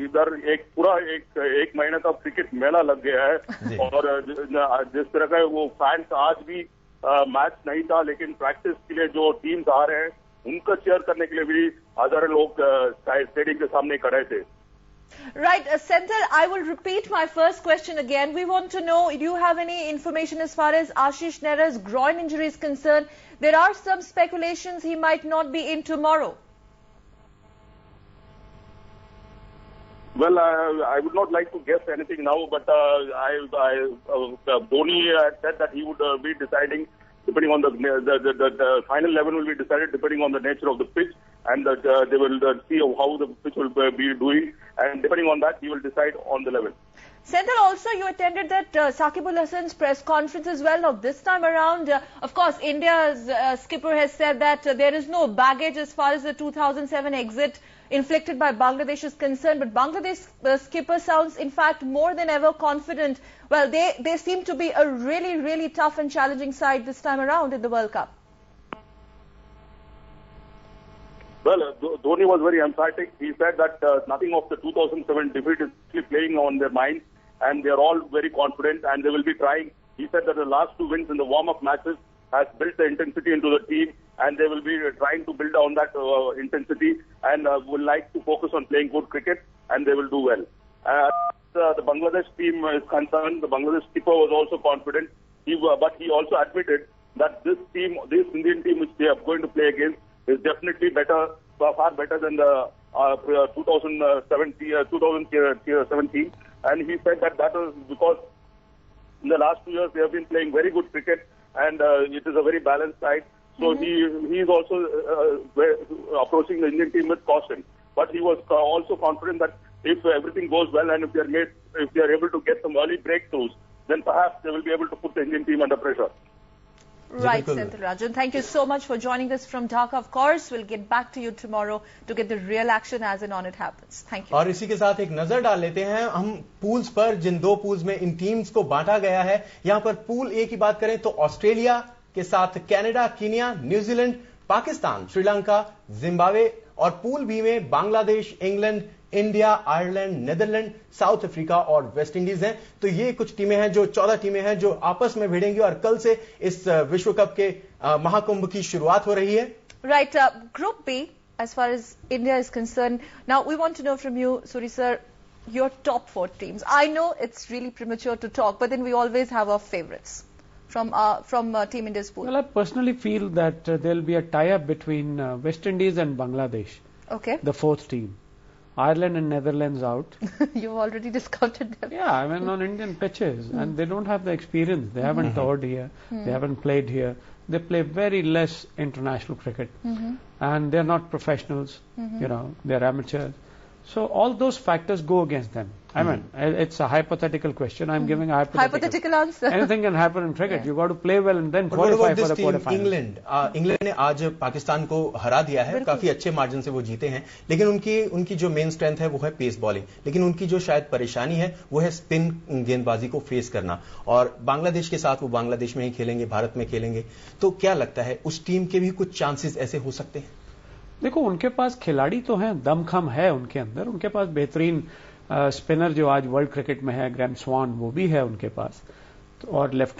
इधर एक महीने का क्रिकेट मेला लग गया है और जिस तरह का वो फैंस आज भी मैच नहीं था, लेकिन प्रैक्टिस के लिए जो टीम्स आ रहे हैं उनको चेयर करने के लिए भी हजारों लोग स्टेडियम के सामने खड़े थे। Right, Senthil, I will repeat my first question again. We want to know, do you have any information as far as Ashish Nehra's groin injury is concerned? There are some speculations he might not be in tomorrow. Well, I would not like to guess anything now, but Dhoni said that he would be deciding depending on the final 11 will be decided depending on the nature of the pitch, and they will see how the pitch will be doing, and depending on that, he will decide on the level. Senthil, also you attended that Saqib Al Hasan's press conference as well. Now this time around, of course, India's skipper has said that there is no baggage as far as the 2007 exit inflicted by Bangladesh is concerned, but Bangladesh skipper sounds in fact more than ever confident. Well, they seem to be a really tough and challenging side this time around in the World Cup. Well, Dhoni was very emphatic. He said that nothing of the 2007 defeat is actually playing on their minds, and they are all very confident and they will be trying. He said that the last 2 wins in the warm-up matches has built the intensity into the team, and they will be trying to build on that intensity and will like to focus on playing good cricket, and they will do well. The Bangladesh team is concerned, the Bangladesh skipper was also confident, but he also admitted that this Indian team which they are going to play against is definitely better, far better than the 2017, and he said that was because in the last 2 years they have been playing very good cricket, and it is a very balanced side. So he is also approaching the Indian team with caution. But he was also confident that if everything goes well and if they are able to get some early breakthroughs, then perhaps they will be able to put the Indian team under pressure. Right, Senthil Rajan. Thank you so much for joining us from Dhaka. Of course, we'll get back to you tomorrow to get the real action as and on it happens. Thank you. और इसी के साथ एक नजर डाल लेते हैं हम पूल्स पर, जिन 2 पूल्स में इन टीम्स को बांटा गया है। यहां पर पूल ए की बात करें तो ऑस्ट्रेलिया के साथ Canada, Kenya, New Zealand, Pakistan, Sri Lanka, Zimbabwe, और पूल बी में Bangladesh, England, India, Ireland, Netherland, south Africa और वेस्ट इंडीज हैं। तो ये कुछ टीमें हैं, जो 14 टीमें हैं जो आपस में भिड़ेंगी और कल से इस विश्व कप के महाकुंभ की शुरुआत हो रही है। Right, Group B, as far as India is concerned. Now we want to know from you, Suri sir, your top 4 teams. I know it's really premature to talk, but then we always have our favorites from Team India's pool. Well, I personally feel that there will be a tie-up between West Indies and Bangladesh. Okay. The 4th team. Ireland and Netherlands out. You've already discounted them. Yeah, I mean on Indian pitches, and they don't have the experience. They haven't toured here. They haven't played here. They play very less international cricket, and they're not professionals. You know, they're amateurs. So all those factors go against them. I mean, it's a hypothetical question. I'm giving a hypothetical answer. Anything can happen in cricket. You got to play well and then qualify for the quarterfinals. England ने आज पाकिस्तान को हरा दिया है, काफी अच्छे margin से वो जीते हैं, लेकिन उनकी जो मेन स्ट्रेंथ है वो है पेस बॉलिंग, लेकिन उनकी जो शायद परेशानी है वो है स्पिन गेंदबाजी को फेस करना। और बांग्लादेश के साथ वो बांग्लादेश में ही खेलेंगे, भारत में खेलेंगे, तो क्या लगता है उस टीम के भी कुछ चांसेस ऐसे हो सकते हैं? देखो, उनके पास खिलाड़ी तो हैं, दमखम है उनके अंदर, उनके पास बेहतरीन स्पिनर जो आज वर्ल्ड क्रिकेट में है, ग्रैम स्वान, वो भी है उनके पास, और लेफ्ट